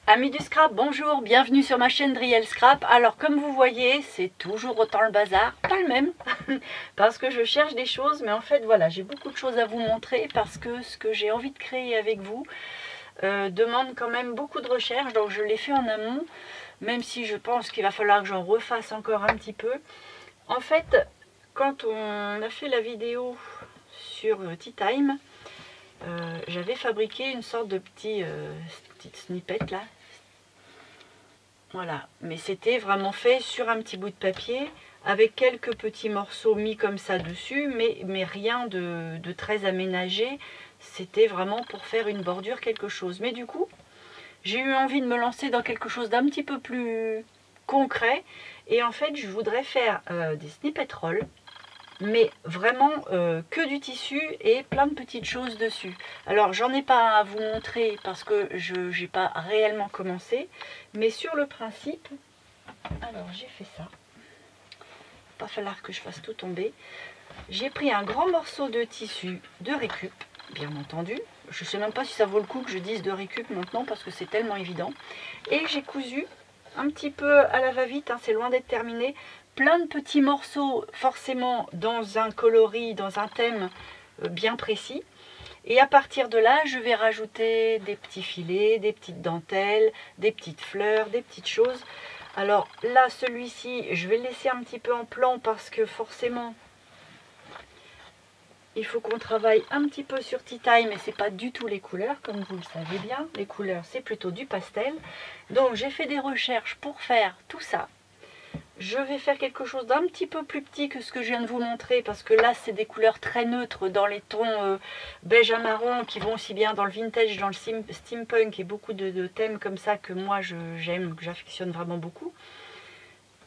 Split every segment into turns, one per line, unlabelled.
Amis du scrap, bonjour, bienvenue sur ma chaîne Driel Scrap. Alors comme vous voyez, c'est toujours autant le bazar, pas le même, parce que je cherche des choses, mais en fait voilà, j'ai beaucoup de choses à vous montrer parce que ce que j'ai envie de créer avec vous demande quand même beaucoup de recherche, donc je l'ai fait en amont, même si je pense qu'il va falloir que j'en refasse encore un petit peu. En fait, quand on a fait la vidéo sur Tea Time, j'avais fabriqué une sorte de petite snippet là. Voilà, mais c'était vraiment fait sur un petit bout de papier avec quelques petits morceaux mis comme ça dessus, mais rien de très aménagé. C'était vraiment pour faire une bordure, quelque chose. Mais du coup, j'ai eu envie de me lancer dans quelque chose d'un petit peu plus concret. Et en fait, je voudrais faire des snippet rolls, mais vraiment que du tissu et plein de petites choses dessus. Alors j'en ai pas à vous montrer parce que je n'ai pas réellement commencé, mais sur le principe, alors j'ai fait ça, pas falloir que je fasse tout tomber. J'ai pris un grand morceau de tissu de récup, bien entendu, je sais même pas si ça vaut le coup que je dise de récup maintenant parce que c'est tellement évident, et j'ai cousu un petit peu à la va-vite, hein, c'est loin d'être terminé, plein de petits morceaux forcément dans un coloris, dans un thème bien précis. Et à partir de là, je vais rajouter des petits filets, des petites dentelles, des petites fleurs, des petites choses. Alors là, celui-ci, je vais le laisser un petit peu en plan parce que forcément, il faut qu'on travaille un petit peu sur Tea Time, mais c'est pas du tout les couleurs, comme vous le savez bien. Les couleurs, c'est plutôt du pastel. Donc j'ai fait des recherches pour faire tout ça. Je vais faire quelque chose d'un petit peu plus petit que ce que je viens de vous montrer, parce que là c'est des couleurs très neutres dans les tons beige à marron qui vont aussi bien dans le vintage, dans le steampunk et beaucoup de thèmes comme ça que moi j'aime, que j'affectionne vraiment beaucoup.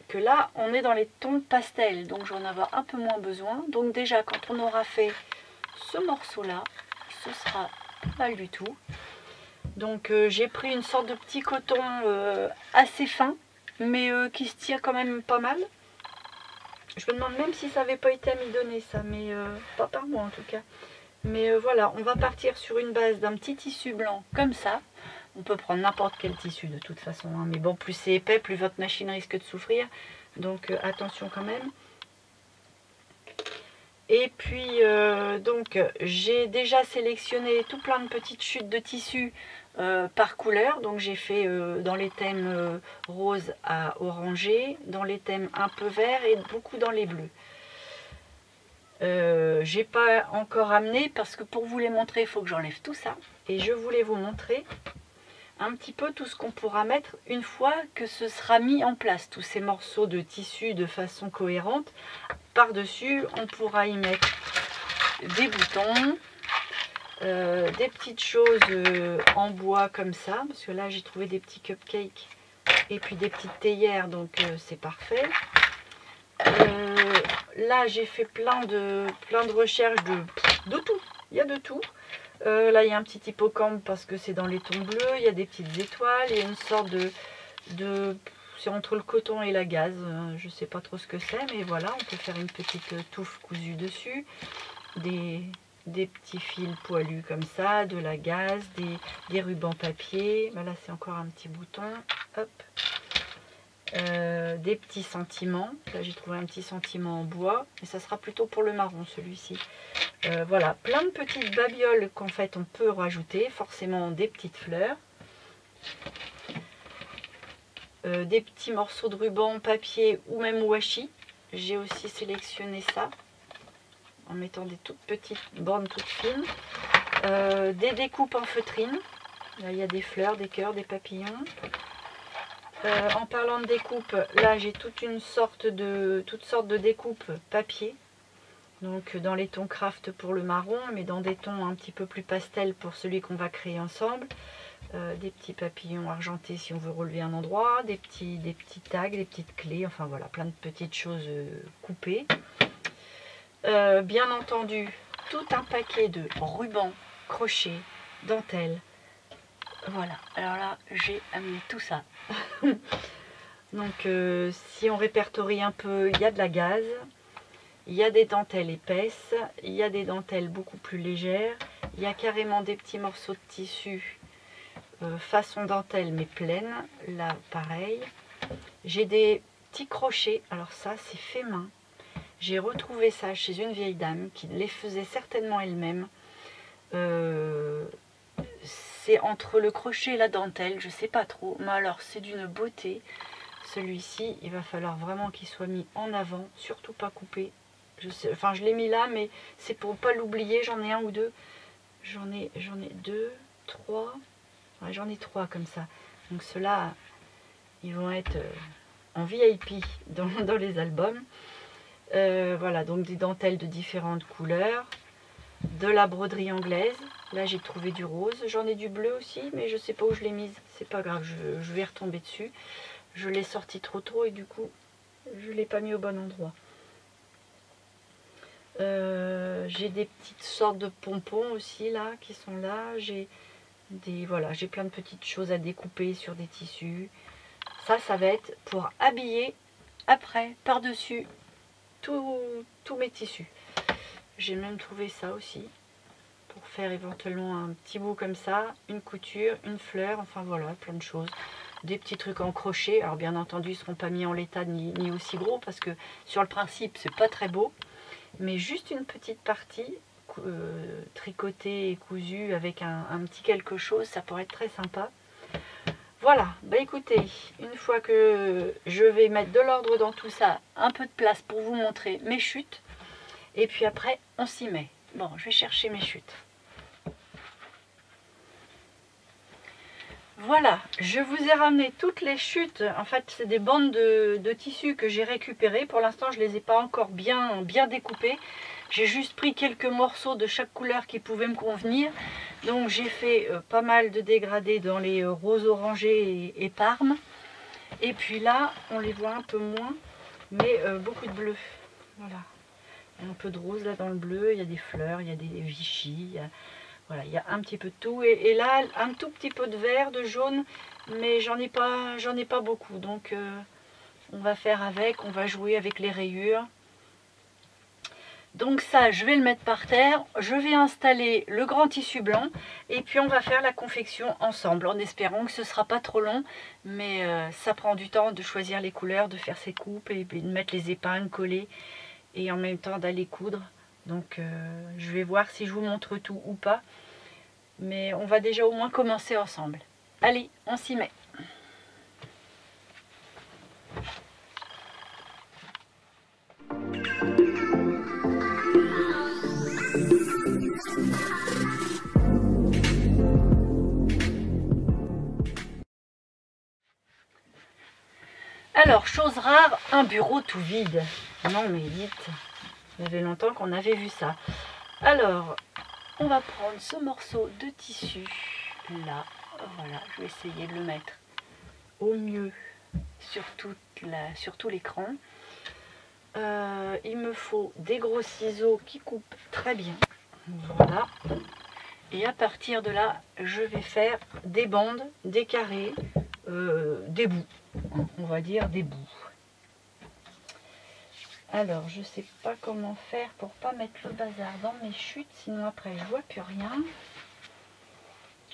Que là on est dans les tons pastel, donc j'en avoir un peu moins besoin. Donc déjà quand on aura fait ce morceau là, ce sera pas mal du tout. Donc j'ai pris une sorte de petit coton assez fin, mais qui se tire quand même pas mal. Je me demande même si ça n'avait pas été amidonné ça, mais pas par moi en tout cas. Mais voilà, on va partir sur une base d'un petit tissu blanc comme ça. On peut prendre n'importe quel tissu de toute façon, hein. Mais bon, plus c'est épais, plus votre machine risque de souffrir. Donc attention quand même. Et puis donc j'ai déjà sélectionné tout plein de petites chutes de tissu par couleur. Donc j'ai fait dans les thèmes rose à orangé, dans les thèmes un peu vert et beaucoup dans les bleus. J'ai pas encore amené parce que pour vous les montrer il faut que j'enlève tout ça. Et je voulais vous montrer un petit peu tout ce qu'on pourra mettre une fois que ce sera mis en place. Tous ces morceaux de tissu de façon cohérente. Par-dessus, on pourra y mettre des boutons, des petites choses en bois comme ça. Parce que là, j'ai trouvé des petits cupcakes et puis des petites théières, donc c'est parfait. Là, j'ai fait plein de recherches de tout. Il y a de tout. Là, il y a un petit hippocampe parce que c'est dans les tons bleus. Il y a des petites étoiles. Il y a une sorte de c'est entre le coton et la gaze. Je ne sais pas trop ce que c'est, mais voilà, on peut faire une petite touffe cousue dessus. Des petits fils poilus comme ça, de la gaze, des rubans papier. Ben là, c'est encore un petit bouton. Hop. Des petits sentiments. Là, j'ai trouvé un petit sentiment en bois. Et ça sera plutôt pour le marron, celui-ci. Voilà, plein de petites babioles qu'en fait on peut rajouter, forcément des petites fleurs, des petits morceaux de ruban papier ou même washi. J'ai aussi sélectionné ça en mettant des toutes petites bandes toutes fines, des découpes en feutrine. Là il y a des fleurs, des cœurs, des papillons. En parlant de découpe, là j'ai toutes sortes de découpes papier. Donc dans les tons craft pour le marron, mais dans des tons un petit peu plus pastel pour celui qu'on va créer ensemble. Des petits papillons argentés si on veut relever un endroit, des petits tags, des petites clés, enfin voilà, plein de petites choses coupées. Bien entendu, tout un paquet de rubans, crochets, dentelles. Voilà, alors là j'ai amené tout ça. Donc si on répertorie un peu, il y a de la gaze. Il y a des dentelles épaisses, il y a des dentelles beaucoup plus légères, il y a carrément des petits morceaux de tissu façon dentelle mais pleine. Là pareil. J'ai des petits crochets. Alors ça c'est fait main. J'ai retrouvé ça chez une vieille dame qui les faisait certainement elle-même. C'est entre le crochet et la dentelle, je sais pas trop. Mais alors c'est d'une beauté. Celui-ci, il va falloir vraiment qu'il soit mis en avant, surtout pas coupé. Enfin, je l'ai mis là, mais c'est pour pas l'oublier. J'en ai un ou deux. J'en ai deux, trois. Ouais, j'en ai trois comme ça. Donc ceux-là, ils vont être en VIP dans les albums. Voilà, donc des dentelles de différentes couleurs. De la broderie anglaise. Là, j'ai trouvé du rose. J'en ai du bleu aussi, mais je sais pas où je l'ai mise. C'est pas grave, je vais retomber dessus. Je l'ai sorti trop tôt et du coup, je l'ai pas mis au bon endroit. J'ai des petites sortes de pompons aussi là, qui sont là. J'ai plein de petites choses à découper sur des tissus. Ça va être pour habiller après, par-dessus, tous mes tissus. J'ai même trouvé ça aussi, pour faire éventuellement un petit bout comme ça, une couture, une fleur, enfin voilà, plein de choses. Des petits trucs en crochet, alors bien entendu ils ne seront pas mis en l'état ni aussi gros, parce que sur le principe c'est pas très beau, mais juste une petite partie tricotée et cousue avec un petit quelque chose, ça pourrait être très sympa. Voilà, bah écoutez, une fois que je vais mettre de l'ordre dans tout ça, un peu de place pour vous montrer mes chutes, et puis après on s'y met. Bon, je vais chercher mes chutes. Voilà, je vous ai ramené toutes les chutes. En fait, c'est des bandes de tissu que j'ai récupérées. Pour l'instant, je ne les ai pas encore bien découpées. J'ai juste pris quelques morceaux de chaque couleur qui pouvaient me convenir. Donc, j'ai fait pas mal de dégradés dans les roses orangés et parmes. Et puis là, on les voit un peu moins, mais beaucoup de bleu. Voilà, il y a un peu de rose là dans le bleu. Il y a des fleurs, il y a des Vichy. Voilà, il y a un petit peu de tout. Et là, un tout petit peu de vert, de jaune, mais j'en ai pas beaucoup. Donc, on va faire avec, on va jouer avec les rayures. Donc ça, je vais le mettre par terre. Je vais installer le grand tissu blanc. Et puis, on va faire la confection ensemble, en espérant que ce ne sera pas trop long. Mais ça prend du temps de choisir les couleurs, de faire ses coupes et de mettre les épingles collées. Et en même temps, d'aller coudre. Donc, je vais voir si je vous montre tout ou pas. Mais on va déjà au moins commencer ensemble. Allez, on s'y met. Alors, chose rare, un bureau tout vide. Non mais dites, ça fait longtemps qu'on avait vu ça. Alors, on va prendre ce morceau de tissu, là, voilà, je vais essayer de le mettre au mieux sur tout l'écran. Il me faut des gros ciseaux qui coupent très bien, voilà. Et à partir de là, je vais faire des bandes, des carrés, des bouts, on va dire des bouts. Alors, je sais pas comment faire pour pas mettre le bazar dans mes chutes, sinon après je vois plus rien.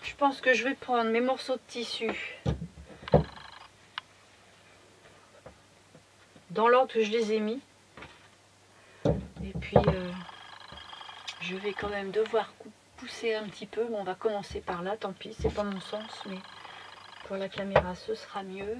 Je pense que je vais prendre mes morceaux de tissu dans l'ordre que je les ai mis. Et puis, je vais quand même devoir pousser un petit peu. Bon, on va commencer par là, tant pis, c'est pas mon sens, mais pour la caméra, ce sera mieux.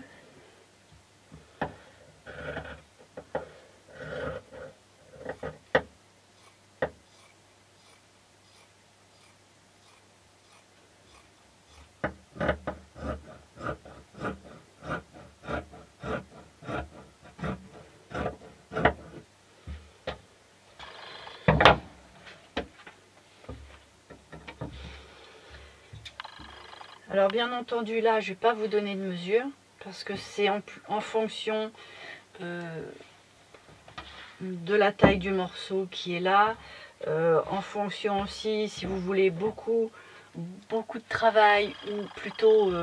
Alors bien entendu là je ne vais pas vous donner de mesure parce que c'est en fonction de la taille du morceau qui est là, en fonction aussi si vous voulez beaucoup de travail ou plutôt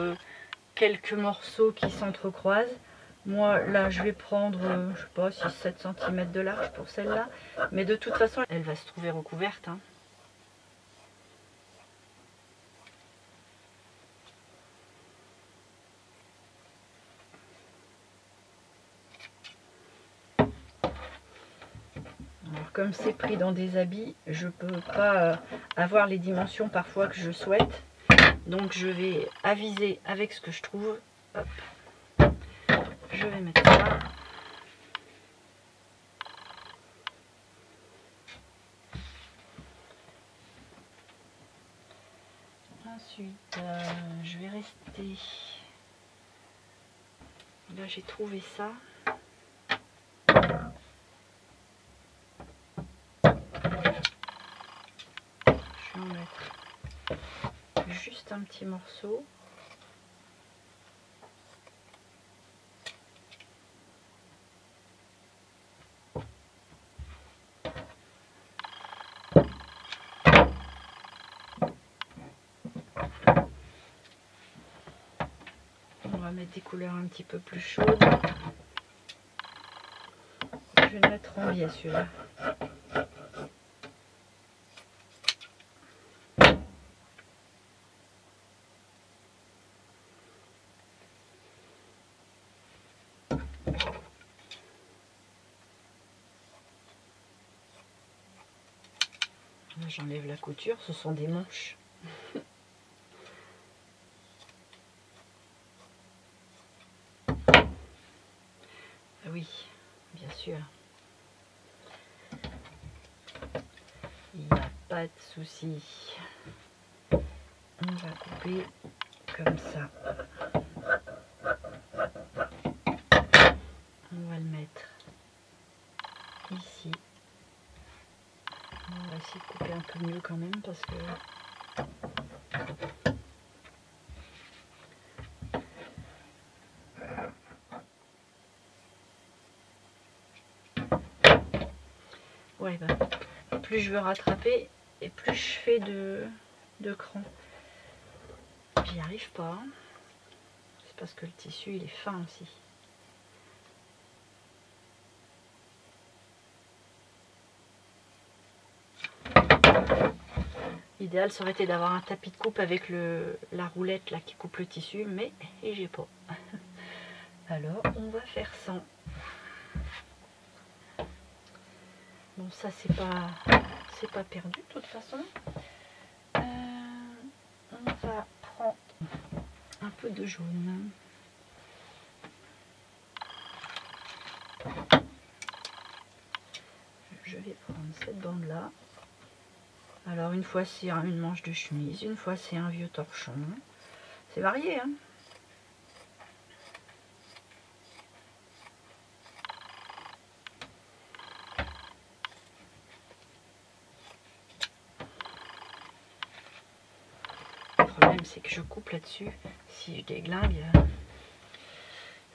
quelques morceaux qui s'entrecroisent. Moi là je vais prendre je sais pas 6-7 cm de large pour celle-là, mais de toute façon elle va se trouver recouverte, hein. Alors comme c'est pris dans des habits, je peux pas avoir les dimensions parfois que je souhaite. Donc je vais aviser avec ce que je trouve. Hop. Je vais mettre ça. Ensuite, je vais rester. Là, j'ai trouvé ça. Je vais en mettre juste un petit morceau. On va mettre des couleurs un petit peu plus chaudes. Je vais le mettre en biais celui-là. J'enlève la couture, ce sont des manches. Oui, bien sûr. Il n'y a pas de souci. On va couper comme ça. On va le mettre ici. On va essayer de couper un peu mieux quand même parce que ouais, bah, plus je veux rattraper et plus je fais de cran. J'y arrive pas. C'est parce que le tissu il est fin aussi. L'idéal ça aurait été d'avoir un tapis de coupe avec la roulette là qui coupe le tissu, mais j'ai pas. Alors on va faire sans. Bon ça c'est pas perdu de toute façon. On va prendre un peu de jaune. Je vais prendre cette bande là. Alors une fois c'est une manche de chemise, une fois c'est un vieux torchon. C'est varié, hein. Le problème c'est que je coupe là-dessus. Si je déglingue,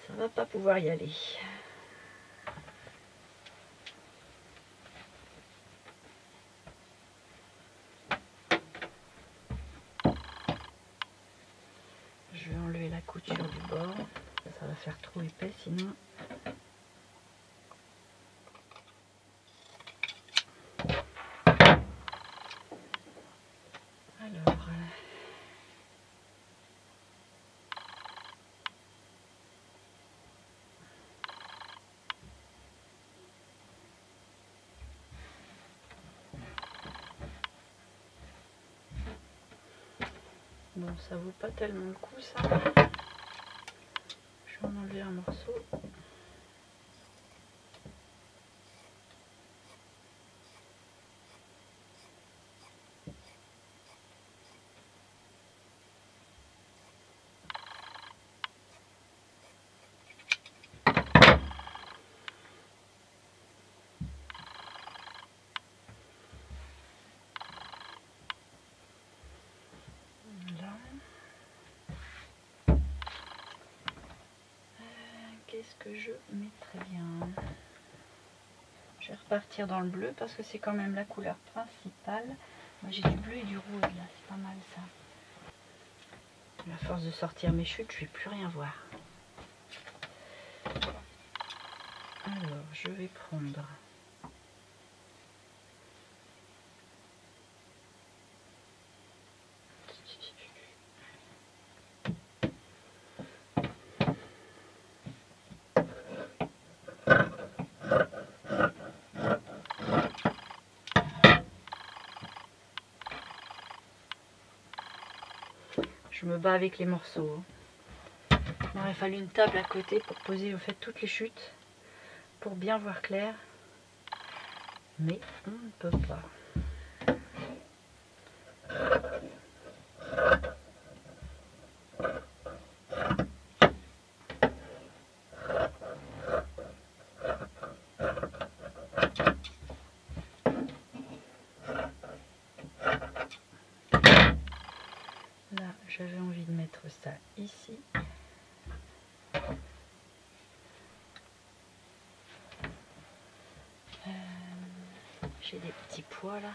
ça va pas pouvoir y aller. Je vais enlever la couture du bord. Ça va faire trop épais sinon. Alors, bon, ça vaut pas tellement le coup ça. Je vais en enlever un morceau. Qu'est-ce que je mettrais bien? Je vais repartir dans le bleu parce que c'est quand même la couleur principale. Moi j'ai du bleu et du rose là, c'est pas mal ça. À force de sortir mes chutes, je vais plus rien voir. Alors je vais prendre Je me bats avec les morceaux. Il m'aurait fallu une table à côté pour poser en fait toutes les chutes, pour bien voir clair. Mais on ne peut pas. Là, j'avais envie de mettre ça ici. J'ai des petits pois là.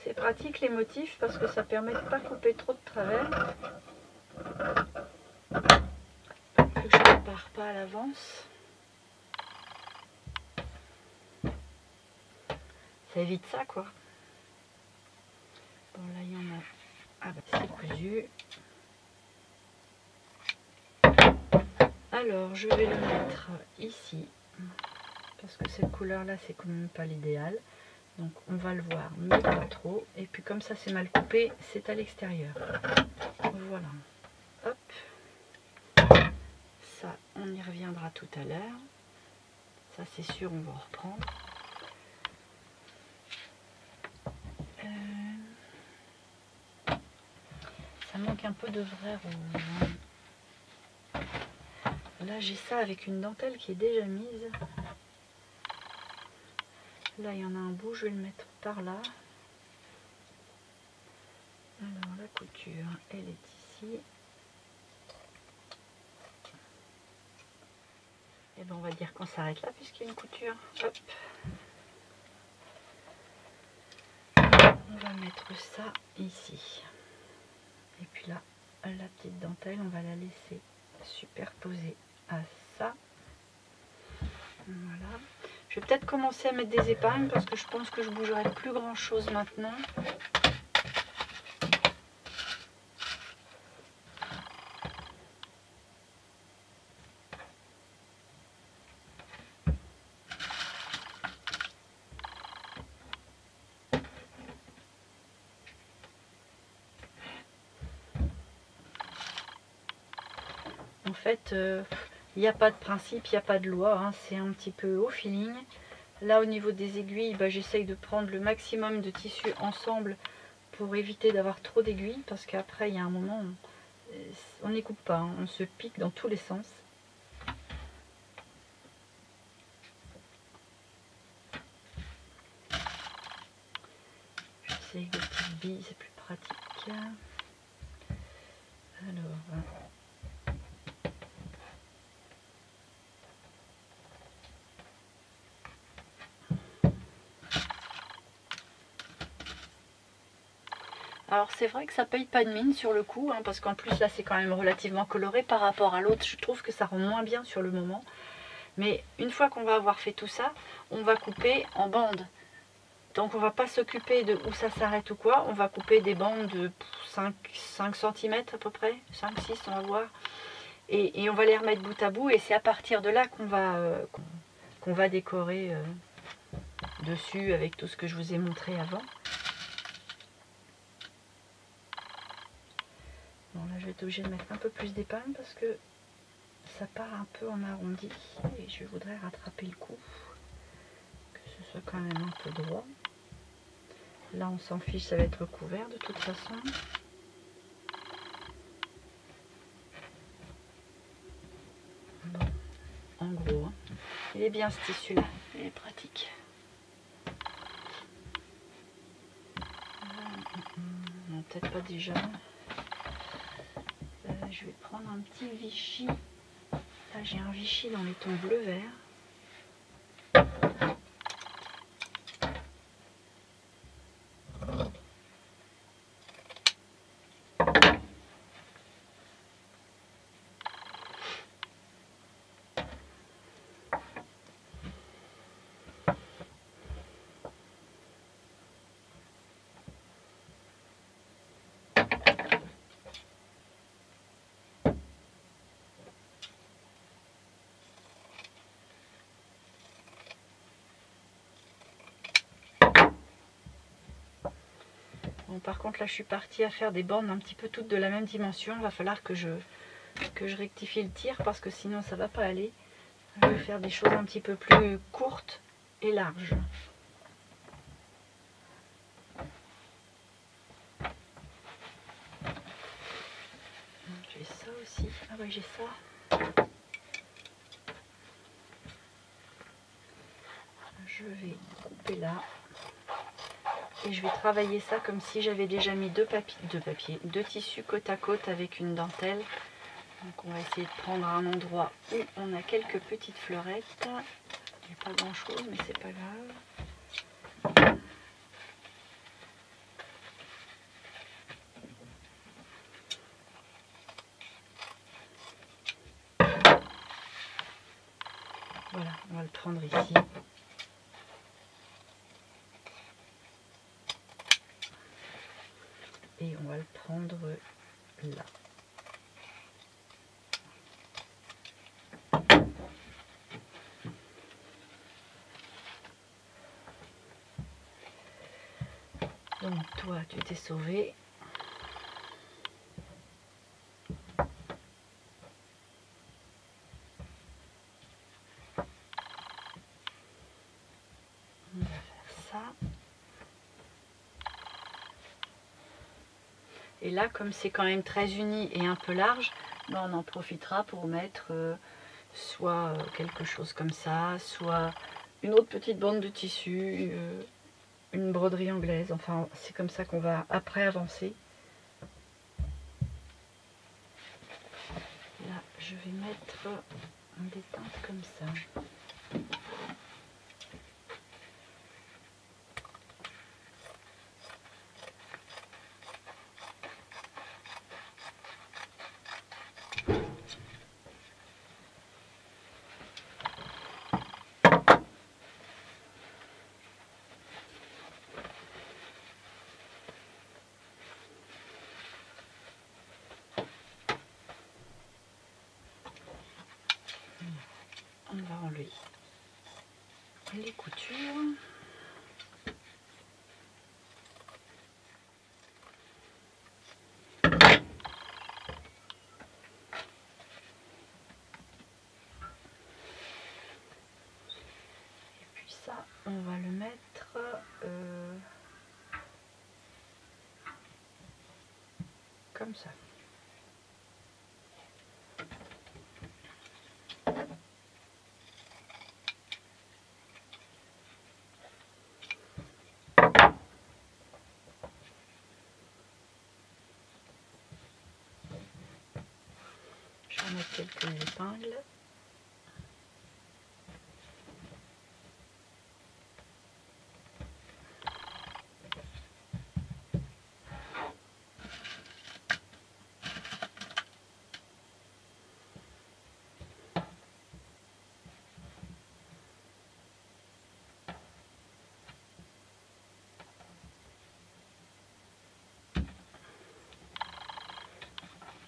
C'est pratique les motifs parce que ça permet de ne pas couper trop de travers. Vu que je ne prépare pas à l'avance. Ça évite ça quoi. Bon là il y en a. Ah bah c'est cousu. Alors je vais le mettre ici. Parce que cette couleur là c'est quand même pas l'idéal. Donc on va le voir, mais pas trop. Et puis comme ça c'est mal coupé, c'est à l'extérieur. Voilà. Hop. Ça, on y reviendra tout à l'heure. Ça c'est sûr, on va reprendre. Ça manque un peu de vrai rouge. Là j'ai ça avec une dentelle qui est déjà mise. Là, il y en a un bout, je vais le mettre par là. Alors, la couture, elle est ici. Et bien, on va dire qu'on s'arrête là, puisqu'il y a une couture. Hop. On va mettre ça ici. Et puis là, la petite dentelle, on va la laisser superposer à ça. Voilà. Je vais peut-être commencer à mettre des épingles parce que je pense que je bougerai plus grand chose maintenant. En fait, il n'y a pas de principe, il n'y a pas de loi, hein, c'est un petit peu au feeling. Là au niveau des aiguilles, bah, j'essaye de prendre le maximum de tissu ensemble pour éviter d'avoir trop d'aiguilles, parce qu'après il y a un moment, on n'y coupe pas, hein, on se pique dans tous les sens. J'essaye des petites billes, c'est plus pratique. Alors... Alors c'est vrai que ça paye pas de mine sur le coup, hein, parce qu'en plus là c'est quand même relativement coloré par rapport à l'autre. Je trouve que ça rend moins bien sur le moment. Mais une fois qu'on va avoir fait tout ça, on va couper en bandes. Donc on va pas s'occuper de où ça s'arrête ou quoi. On va couper des bandes de 5 cm à peu près, 5-6 on va voir. Et on va les remettre bout à bout et c'est à partir de là qu'on va décorer dessus avec tout ce que je vous ai montré avant. Bon là je vais être obligée de mettre un peu plus d'épingle parce que ça part un peu en arrondi et je voudrais rattraper le coup, que ce soit quand même un peu droit. Là on s'en fiche, ça va être recouvert de toute façon. Bon, en gros, hein. Il est bien ce tissu là, il est pratique. Non, peut-être pas déjà. Je vais prendre un petit Vichy. Là j'ai un Vichy dans les tons bleu-vert. Bon, par contre là je suis partie à faire des bornes un petit peu toutes de la même dimension. Il va falloir que je rectifie le tir parce que sinon ça va pas aller. Je vais faire des choses un petit peu plus courtes et larges. J'ai ça aussi. Ah oui, j'ai ça. Je vais couper là. Et je vais travailler ça comme si j'avais déjà mis deux tissus côte à côte avec une dentelle. Donc on va essayer de prendre un endroit où on a quelques petites fleurettes. Il n'y a pas grand chose, mais c'est pas grave. Voilà, on va le prendre ici. Et on va le prendre là. Donc toi, tu t'es sauvé. On va faire ça. Et là, comme c'est quand même très uni et un peu large, ben on en profitera pour mettre soit quelque chose comme ça, soit une autre petite bande de tissu, une broderie anglaise. Enfin, c'est comme ça qu'on va après avancer. Là, je vais mettre des teintes comme ça. On va enlever les coutures. Et puis ça, on va le mettre comme ça. Je vais mettre quelques épingles.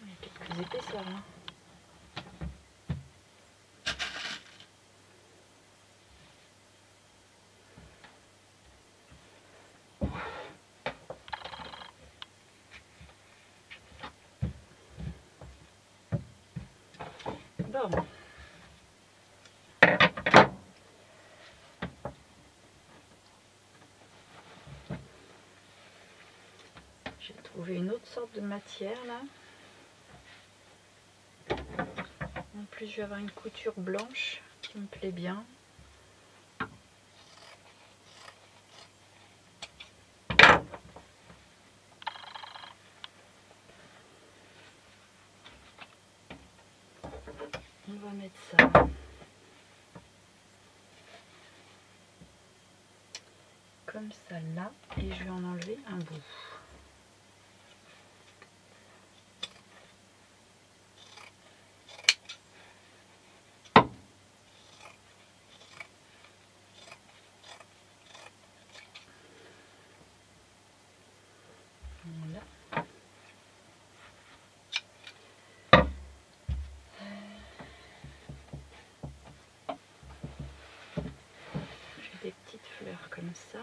Il y a quelques épaisseurs là. Bon. J'ai trouvé une autre sorte de matière là. En plus, je vais avoir une couture blanche qui me plaît bien. On va mettre ça comme ça là et je vais en enlever un bout. Voilà. J'ai des petites fleurs comme ça.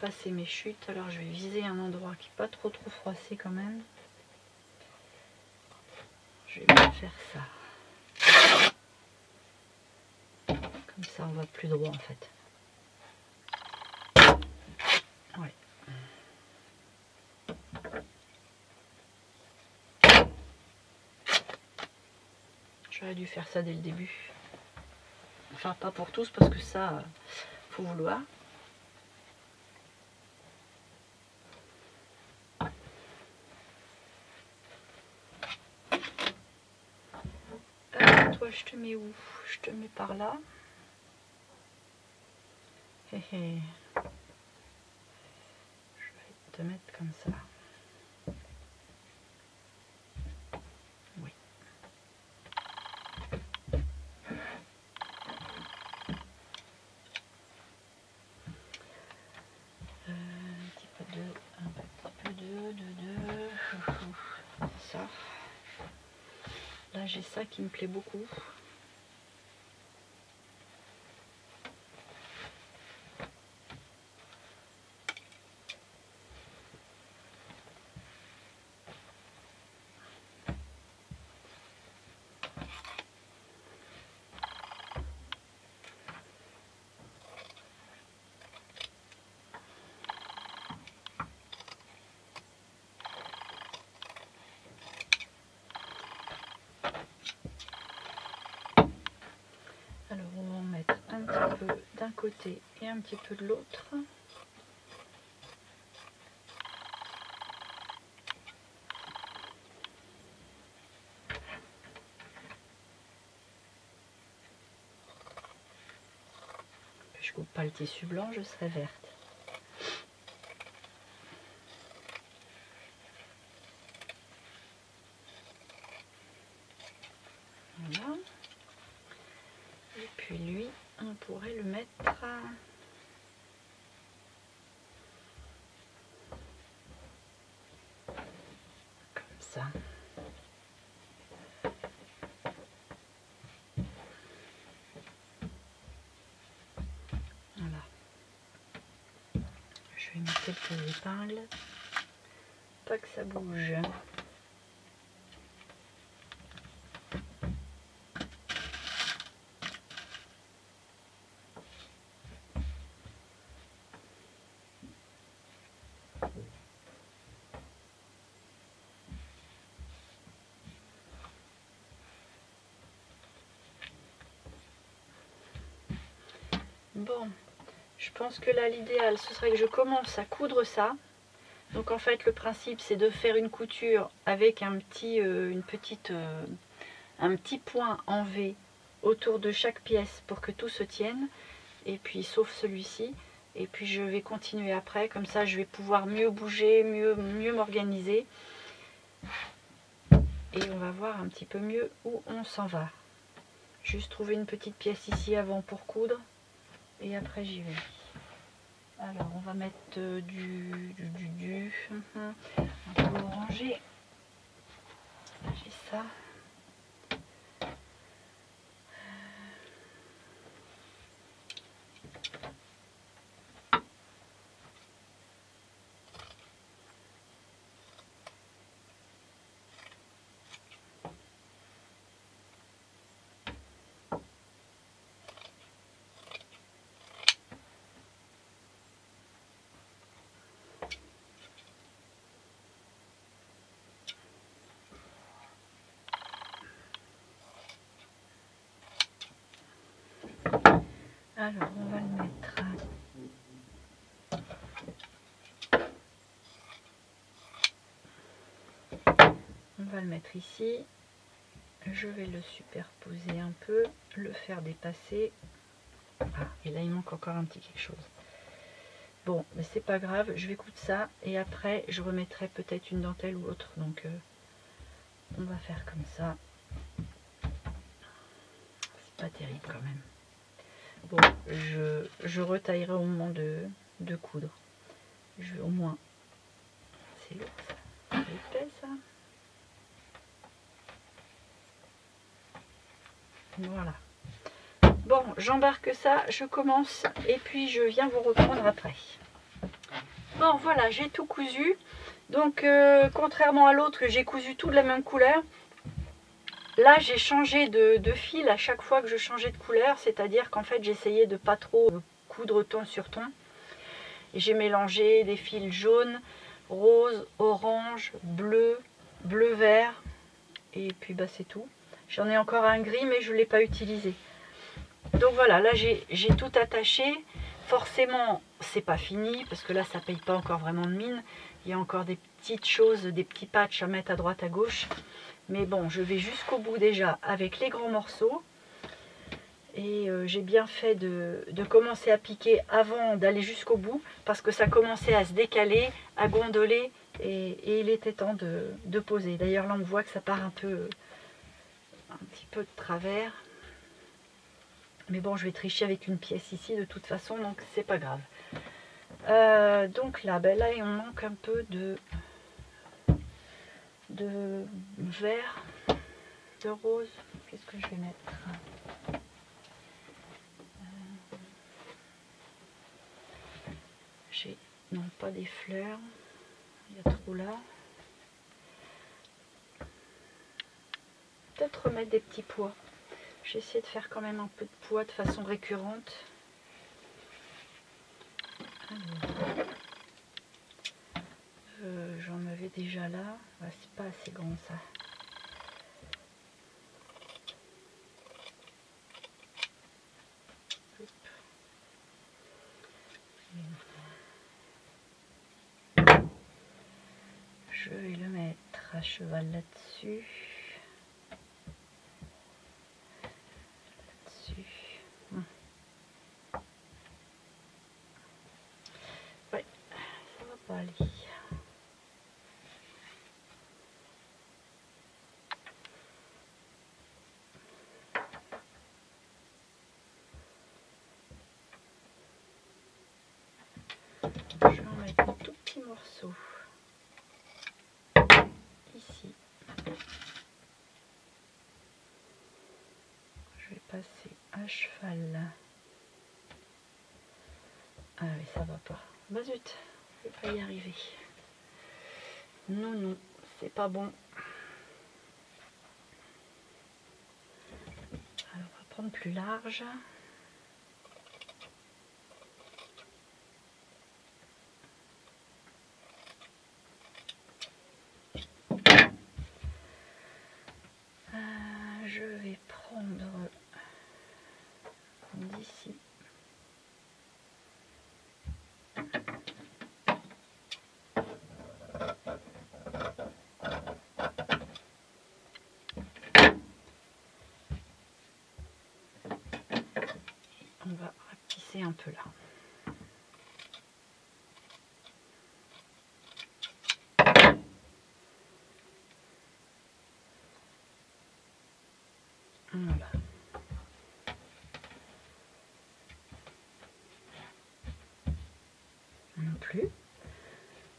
passer mes chutes. Alors je vais viser un endroit qui n'est pas trop froissé quand même. Je vais bien faire ça. Comme ça on va plus droit en fait. Ouais. J'aurais dû faire ça dès le début. Enfin pas pour tous parce que ça, faut vouloir. Toi je te mets où? Je te mets par là. Hé hé. Je vais te mettre comme ça. Oui. Un petit peu de ça. Là j'ai ça qui me plaît beaucoup. Alors on va en mettre un petit peu d'un côté et un petit peu de l'autre. Je coupe pas le tissu blanc, je serai verte. Voilà. Et puis lui, on pourrait le mettre comme ça. Voilà. Je vais mettre quelques épingles. Pas que ça bouge. Bon, je pense que là l'idéal ce serait que je commence à coudre ça. Donc en fait le principe c'est de faire une couture avec un petit, un petit point en V autour de chaque pièce pour que tout se tienne. Et puis sauf celui-ci. Et puis je vais continuer après, comme ça je vais pouvoir mieux bouger, mieux m'organiser. Et on va voir un petit peu mieux où on s'en va. Juste trouver une petite pièce ici avant pour coudre. Et après j'y vais. Alors on va mettre du un peu orangé. J'ai ça. Alors on va le mettre. On va le mettre ici. Je vais le superposer un peu, le faire dépasser. Ah, et là il manque encore un petit quelque chose. Bon, mais c'est pas grave, je vais coudre ça et après je remettrai peut-être une dentelle ou autre. Donc on va faire comme ça. C'est pas terrible quand même. Bon, je retaillerai au moment de coudre. Je vais au moins. C'est lourd ça. C'est épais ça. Voilà. Bon, j'embarque ça, je commence et puis je viens vous reprendre après. Bon voilà, j'ai tout cousu. Donc contrairement à l'autre, j'ai cousu tout de la même couleur. Là j'ai changé de fil à chaque fois que je changeais de couleur, c'est-à-dire qu'en fait j'essayais de pas trop coudre ton sur ton. Et j'ai mélangé des fils jaunes, rose, orange, bleu, bleu-vert. Et puis bah c'est tout. J'en ai encore un gris mais je ne l'ai pas utilisé. Donc voilà, là j'ai tout attaché. Forcément c'est pas fini parce que là ça paye pas encore vraiment de mine. Il y a encore des petites choses, des petits patchs à mettre à droite à gauche. Mais bon, je vais jusqu'au bout déjà avec les grands morceaux. Et j'ai bien fait de commencer à piquer avant d'aller jusqu'au bout parce que ça commençait à se décaler, à gondoler et il était temps de poser. D'ailleurs là on voit que ça part un petit peu de travers. Mais bon, je vais tricher avec une pièce ici de toute façon, donc c'est pas grave. Donc là, ben là il me manque un peu de vert, de rose. Qu'est-ce que je vais mettre ? J'ai, non pas des fleurs, il y a trop là. Peut-être remettre des petits pois. J'ai essayé de faire quand même un peu de pois de façon récurrente. J'en avais déjà là. Ouais, c'est pas assez grand ça. Je vais le mettre à cheval là-dessus. Ouais, ça va pas aller. Je vais en mettre un tout petit morceau ici. Je vais passer à cheval. Ah oui, ça va pas. Bah zut, je vais pas y arriver. Non, non, c'est pas bon. Alors, on va prendre plus large. Je vais prendre d'ici. On va rapetisser un peu là. Voilà. Non plus.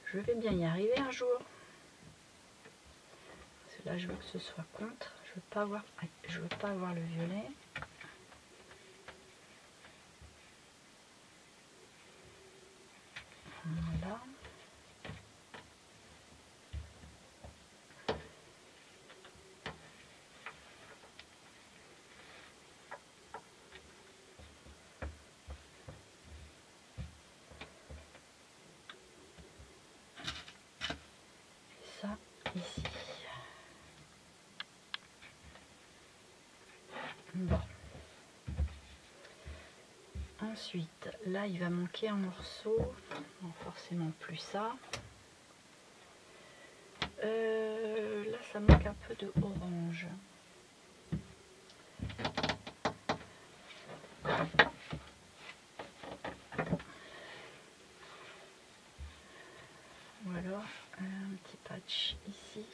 Je vais bien y arriver un jour. Parce que là, je veux que ce soit contre. Je veux pas avoir le violet. Voilà. Et ça, ici. Bon. Ensuite, là, il va manquer un morceau. Non, forcément plus ça. Là, ça manque un peu de orange. Ou alors un petit patch ici.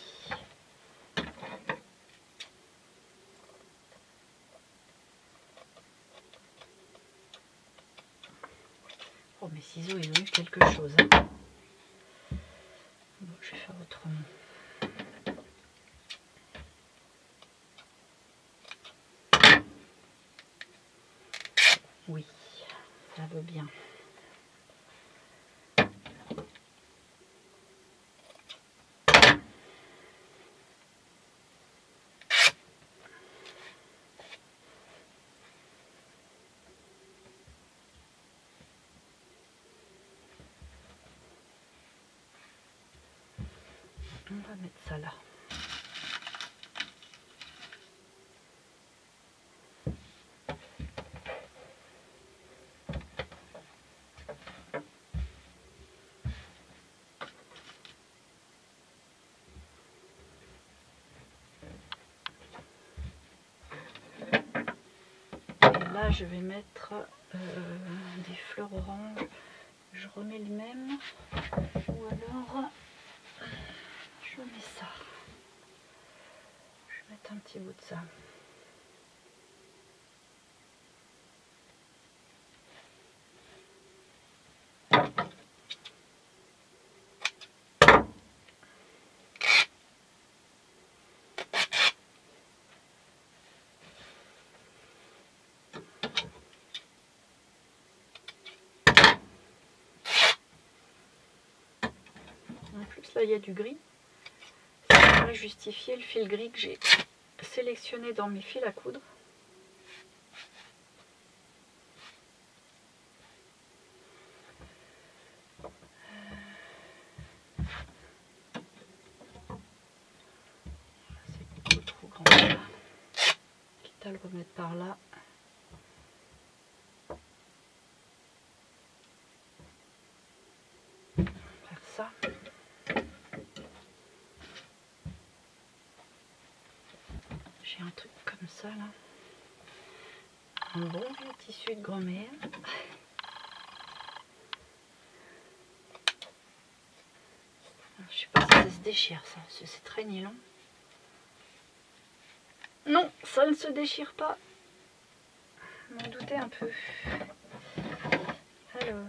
Oh, mes ciseaux, ils ont eu quelque chose. Hein. Bon, je vais faire autrement. Oui, ça veut bien. On va mettre ça là. Et là, je vais mettre des fleurs oranges. Je remets le même. Ou alors, je mets ça. Je vais mettre un petit bout de ça. En plus, là, il y a du gris. Ça va justifier le fil gris que j'ai sélectionné dans mes fils à coudre. C'est beaucoup trop grand. Quitte à le remettre par là. Faire ça. J'ai un truc comme ça là. Un bon vieux tissu de grand-mère. Je sais pas si ça se déchire ça, c'est très nylon. Non, ça ne se déchire pas. Je m'en doutais un peu. Alors.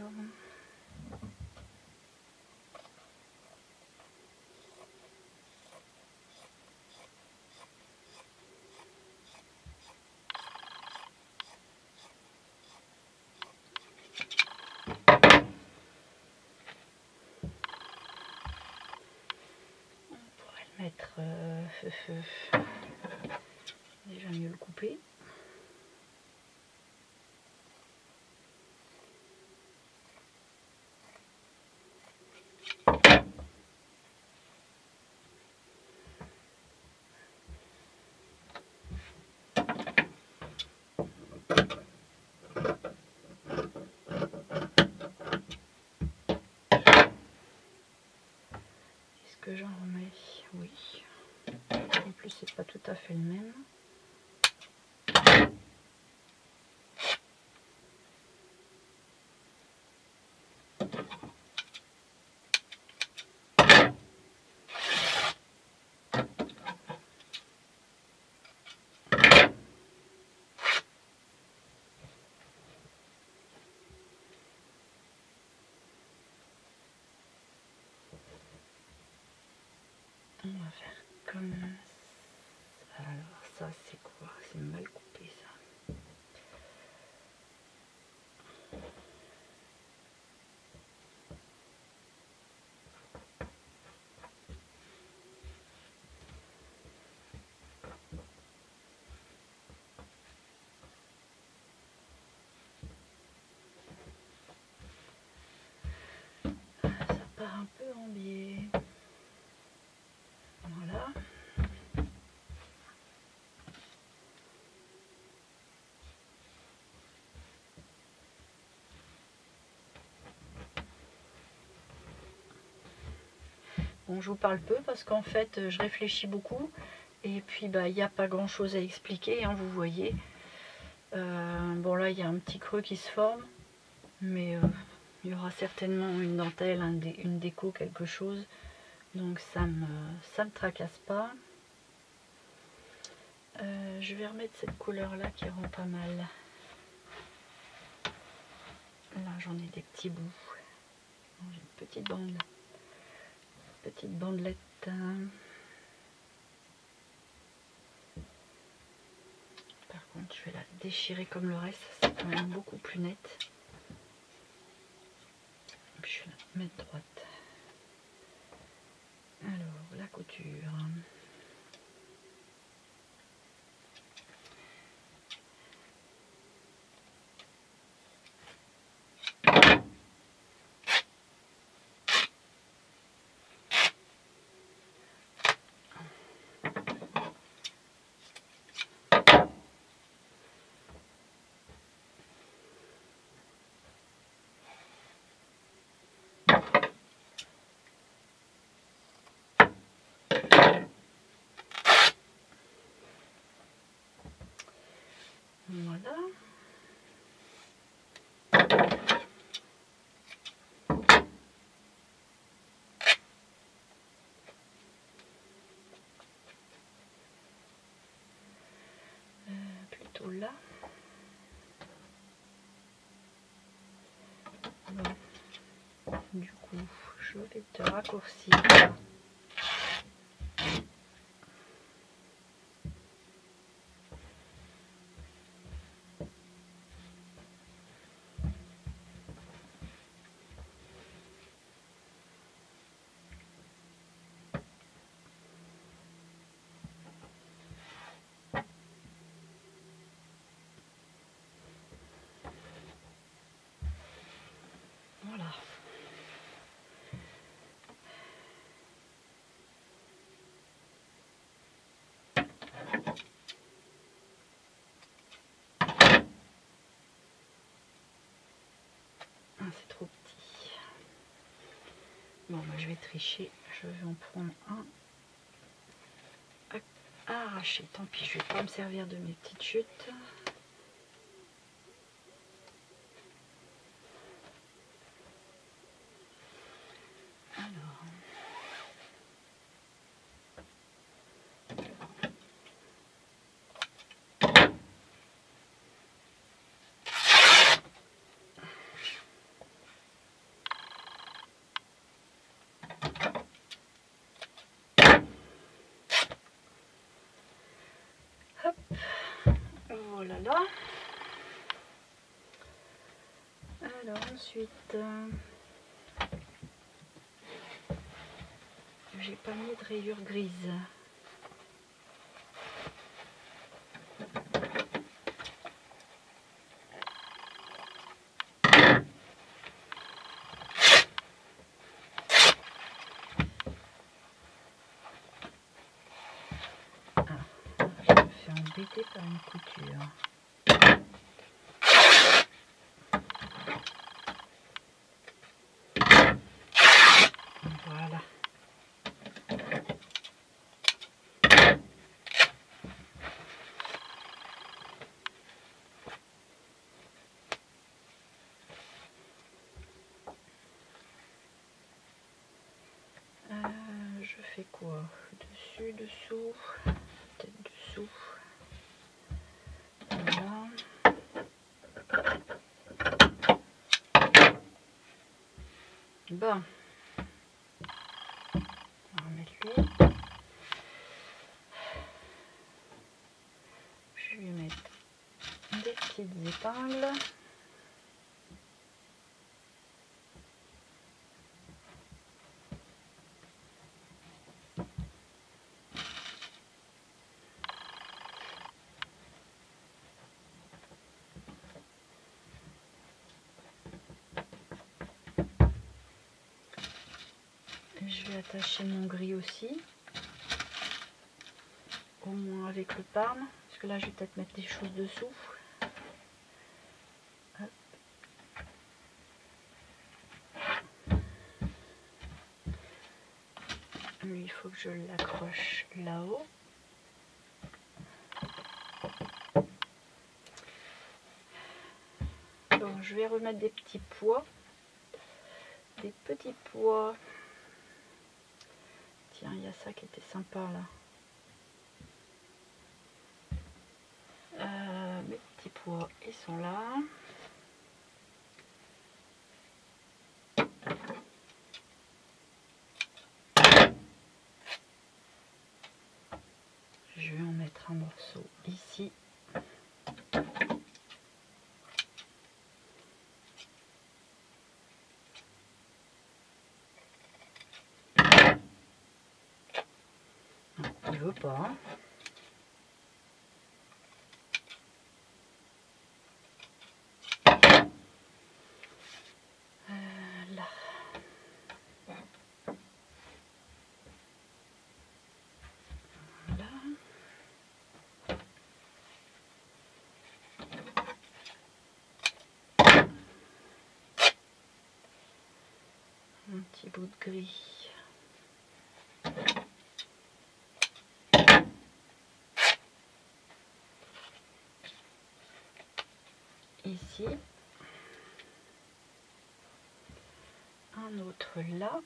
Mettre déjà mieux le couper. Est-ce que j'en remets? Oui. En plus, c'est pas tout à fait le même. On va faire comme ça. Alors ça c'est quoi? C'est mal coupé ça. Ça part un peu en biais. Voilà. Bon, je vous parle peu parce qu'en fait, je réfléchis beaucoup. Et puis, bah, il n'y a pas grand chose à expliquer, hein, vous voyez. Bon, là, il y a un petit creux qui se forme. Mais il y aura certainement une dentelle, une déco, quelque chose. Donc, ça me tracasse pas. Je vais remettre cette couleur-là qui rend pas mal. Là, j'en ai des petits bouts. J'ai une petite bande. Petite bandelette. Par contre, je vais la déchirer comme le reste. C'est quand même beaucoup plus net. Et puis, je vais la mettre droite. Alors, la couture. là. Bon. Du coup, je vais te raccourcir. Voilà. Ah, c'est trop petit. Bon, bah, je vais tricher. Je vais en prendre un à arracher. Tant pis, je vais pas me servir de mes petites chutes. Alors. Hop. Voilà là. Alors ensuite, j'ai pas mis de rayures grises. Je me fais embêter par une couture. Voilà. Je fais quoi? Dessus, dessous, peut-être dessous. Voilà. Bon. On va remettre lui. Je vais mettre des petites épingles. Je vais attacher mon gris aussi, au moins avec le parme, parce que là je vais peut-être mettre des choses dessous. Hop. Lui, il faut que je l'accroche là-haut. Bon, je vais remettre des petits pois. Des petits pois. Tiens, il y a ça qui était sympa là. Mes petits pois, ils sont là. Je vais en mettre un morceau ici. Non, il veut pas. Là. Voilà. Un petit bout de gris. Ici. Un autre là.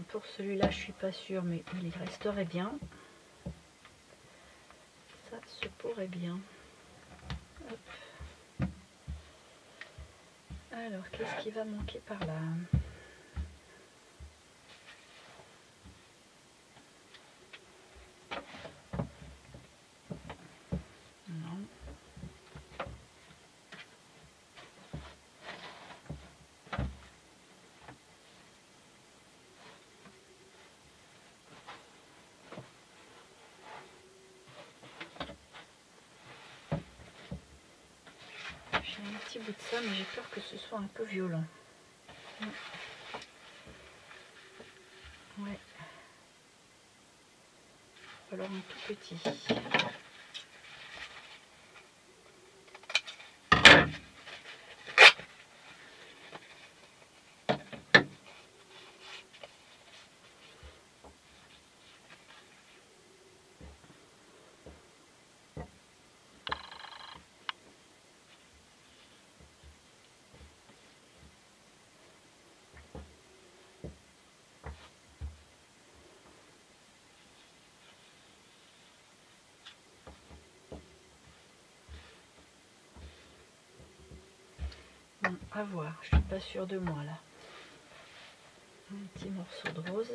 Pour celui-là, je suis pas sûre, mais il resterait bien. Ça se pourrait bien. Hop. Alors, qu'est-ce qui va manquer par là? Non. J'ai un petit bout de ça, mais j'ai peur que ce soit un peu violent. Ouais. Alors un tout petit. Bon, à voir, je suis pas sûre de moi là. Un petit morceau de rose.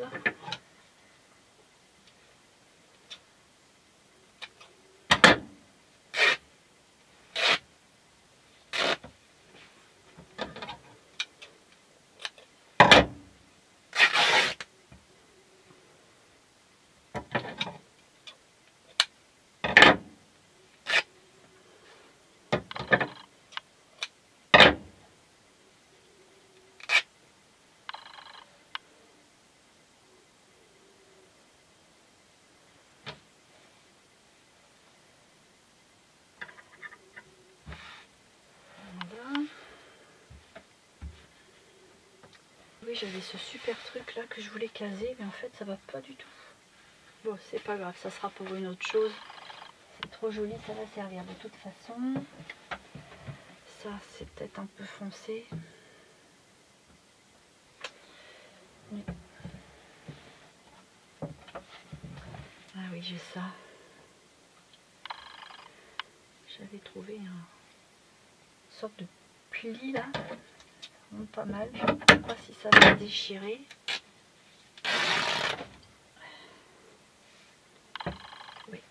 Oui, j'avais ce super truc là que je voulais caser, mais en fait ça va pas du tout. Bon, c'est pas grave, ça sera pour une autre chose. C'est trop joli, ça va servir de toute façon. Ça, c'est peut-être un peu foncé. Mais... ah oui, j'ai ça. J'avais trouvé une sorte de pli là. Pas mal. Je ne sais pas si ça va déchirer. Oui.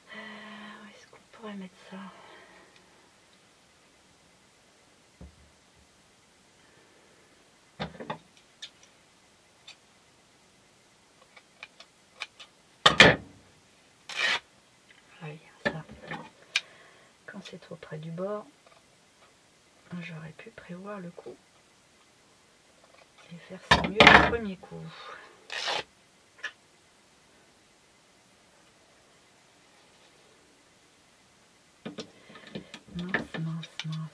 Où est-ce qu'on pourrait mettre ça? Oui, ça. Quand c'est trop près du bord, j'aurais pu prévoir le coup et faire ça mieux le premier coup. Mince, mince, mince.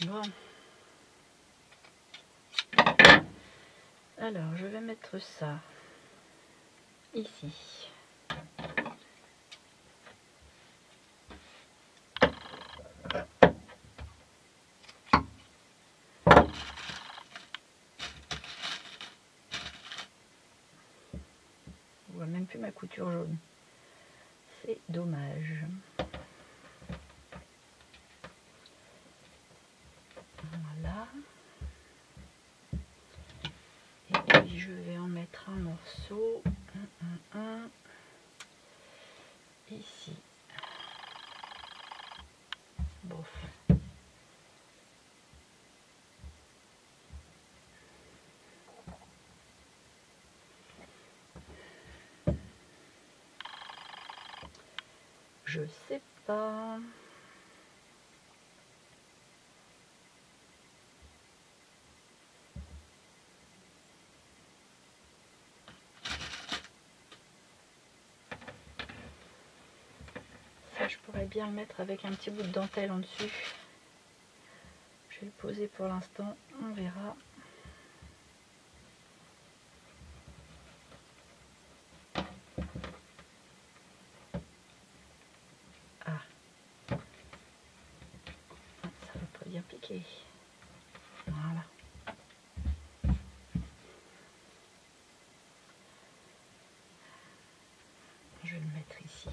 Bon. Alors, je vais mettre ça ici. On voit même plus ma couture jaune. C'est dommage. Voilà. Et puis je vais en mettre un morceau. Ici. Bof. Je sais pas. Ça, je pourrais bien le mettre avec un petit bout de dentelle en dessus. Je vais le poser pour l'instant, on verra. Ah, ça va pas bien piquer. Voilà. Je vais le mettre ici.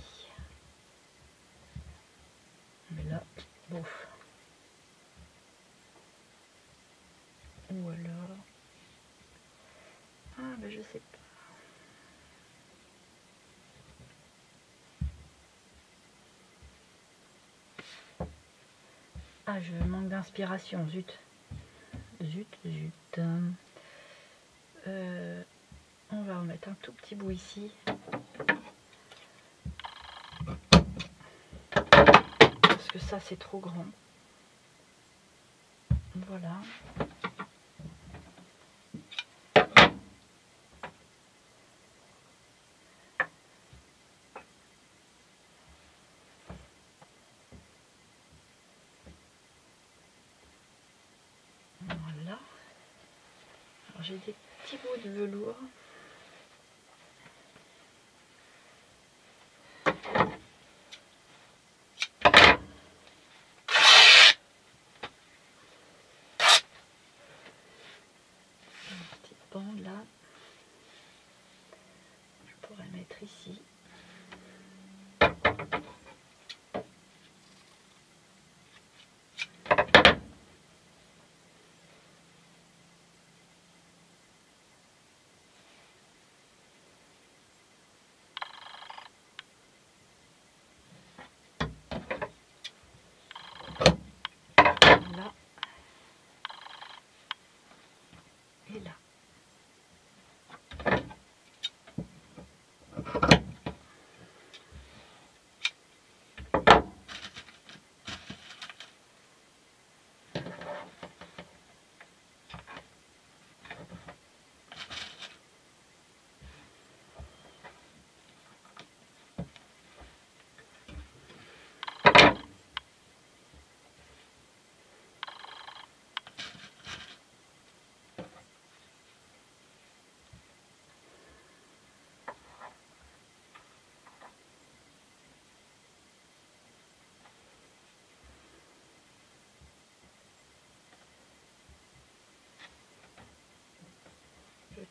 Mais là, bouf. Ou alors... Ah, ben je sais pas. Ah, je manque d'inspiration, zut. Zut. On va en mettre un tout petit bout ici. Parce que ça, c'est trop grand. Voilà. Voilà. Alors, j'ai des petits bouts de velours. Bande là, je pourrais mettre ici. Là et là.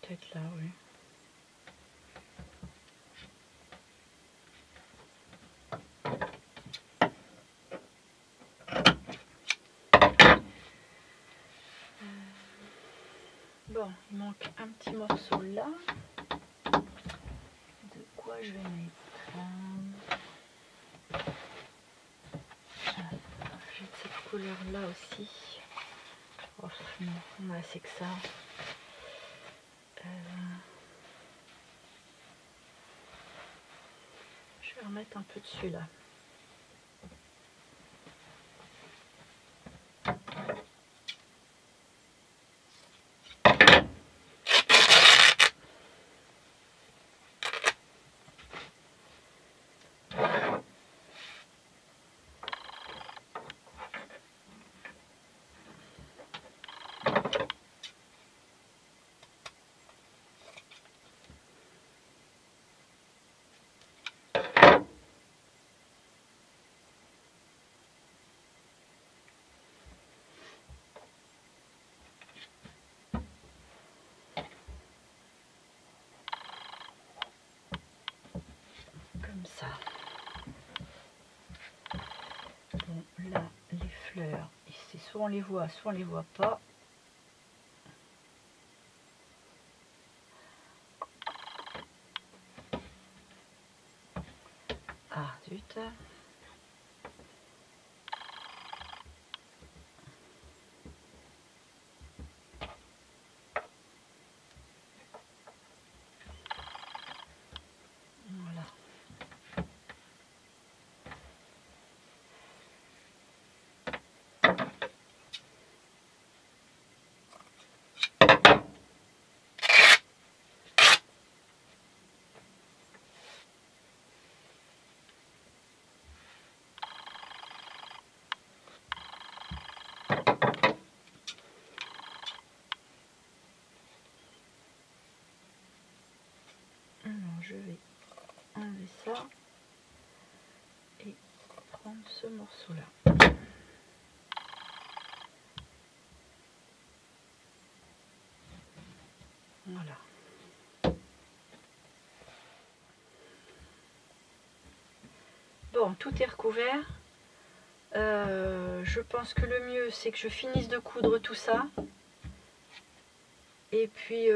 Peut-être là, oui. Bon, il manque un petit morceau là. De quoi je vais mettre j'ai de cette couleur là aussi. Oh, non, on a assez que ça. Je vais remettre un peu dessus là. Comme ça. Bon, là, les fleurs, c'est soit on les voit, soit on les voit pas. Ah, zut. Voilà. Bon, tout est recouvert. Je pense que le mieux c'est que je finisse de coudre tout ça. Et puis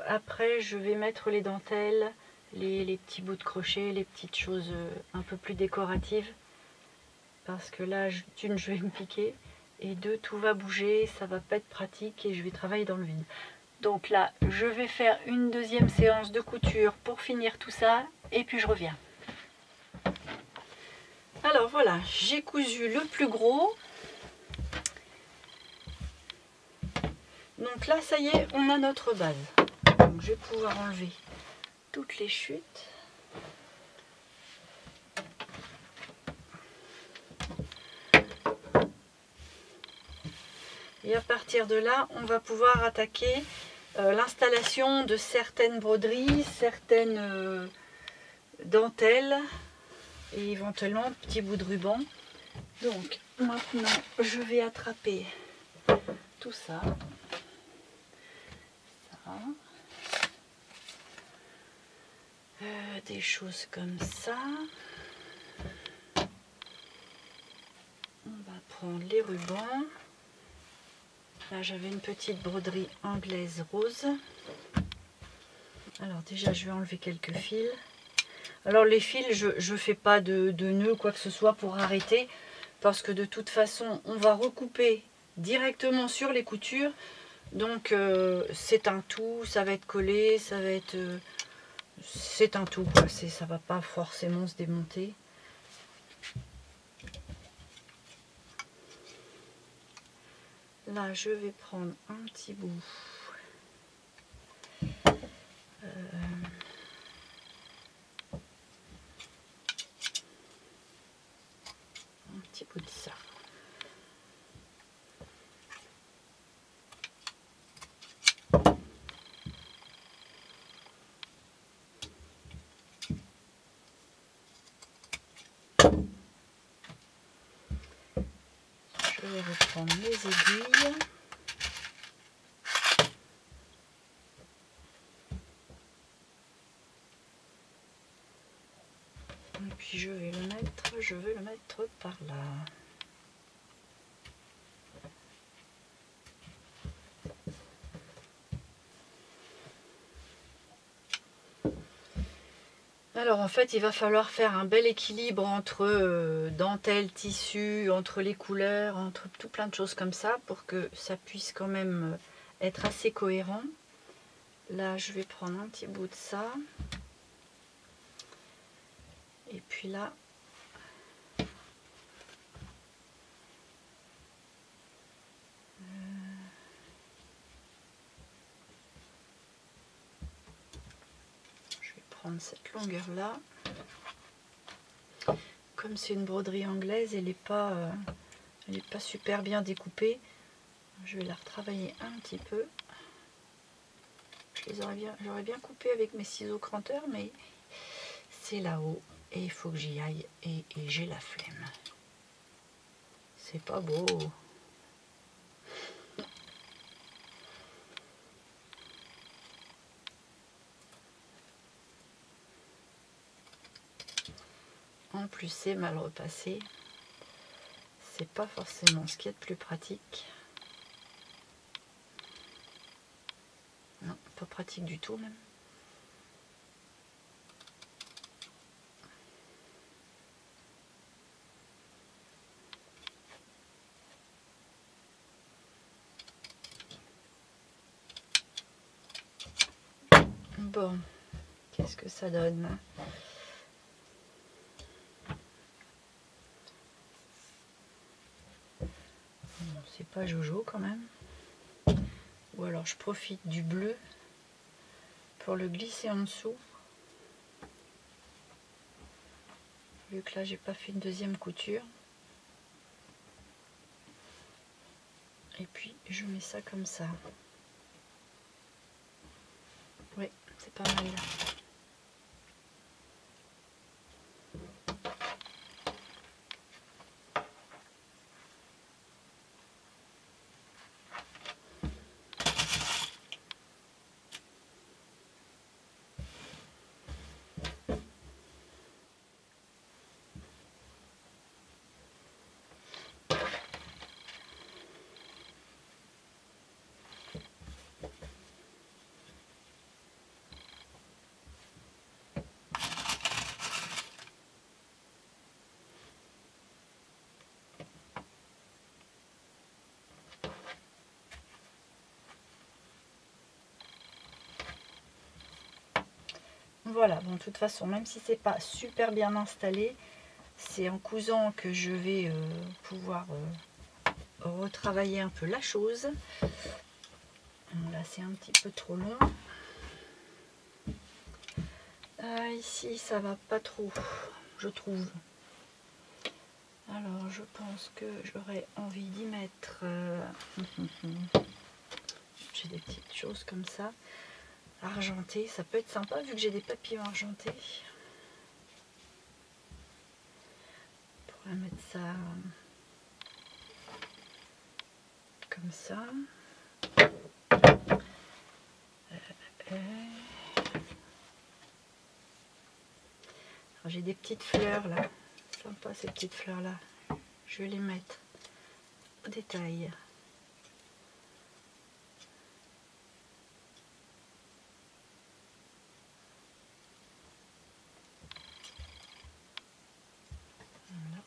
après je vais mettre les dentelles, les petits bouts de crochet, les petites choses un peu plus décoratives. Parce que là, d'une, je vais me piquer. Et deux, tout va bouger, ça va pas être pratique et je vais travailler dans le vide. Donc là, je vais faire une deuxième séance de couture pour finir tout ça. Et puis je reviens. Alors voilà, j'ai cousu le plus gros. Donc là, ça y est, on a notre base. Donc je vais pouvoir enlever toutes les chutes. Et à partir de là, on va pouvoir attaquer l'installation de certaines broderies, certaines dentelles et éventuellement petits bouts de ruban. Donc maintenant, je vais attraper tout ça. Des choses comme ça. On va prendre les rubans. Là, j'avais une petite broderie anglaise rose. Alors déjà, je vais enlever quelques fils. Alors les fils, je ne fais pas de nœud, quoi que ce soit pour arrêter. Parce que de toute façon, on va recouper directement sur les coutures. Donc c'est un tout, ça va être collé, ça va être... c'est un tout, quoi. Ça va pas forcément se démonter. Là, je vais prendre un petit bout. Un petit bout de ça. Je vais reprendre les aiguilles. Et puis je vais le mettre par là. Alors en fait, il va falloir faire un bel équilibre entre dentelle, tissu, entre les couleurs, entre tout plein de choses comme ça pour que ça puisse quand même être assez cohérent. Là, je vais prendre un petit bout de ça. Et puis là, cette longueur là. Comme c'est une broderie anglaise, elle n'est pas super bien découpée. Je vais la retravailler un petit peu. J'aurais bien coupé avec mes ciseaux cranteurs, mais c'est là-haut et il faut que j'y aille et j'ai la flemme. C'est pas beau. En plus, c'est mal repassé. C'est pas forcément ce qui est de plus pratique. Non, pas pratique du tout même. Bon, qu'est-ce que ça donne ? C'est pas Jojo quand même. Ou alors je profite du bleu pour le glisser en dessous. Vu que là j'ai pas fait une deuxième couture. Et puis je mets ça comme ça. Oui, c'est pas mal. Voilà, bon, de toute façon, même si c'est pas super bien installé, c'est en cousant que je vais pouvoir retravailler un peu la chose. Là, c'est un petit peu trop long. Ici, ça va pas trop, je trouve. Alors, je pense que j'aurais envie d'y mettre... j'ai des petites choses comme ça. Argenté, ça peut être sympa vu que j'ai des papillons argentés. On pourrait mettre ça comme ça. J'ai des petites fleurs là, sympa ces petites fleurs là. Je vais les mettre au détail. Voilà.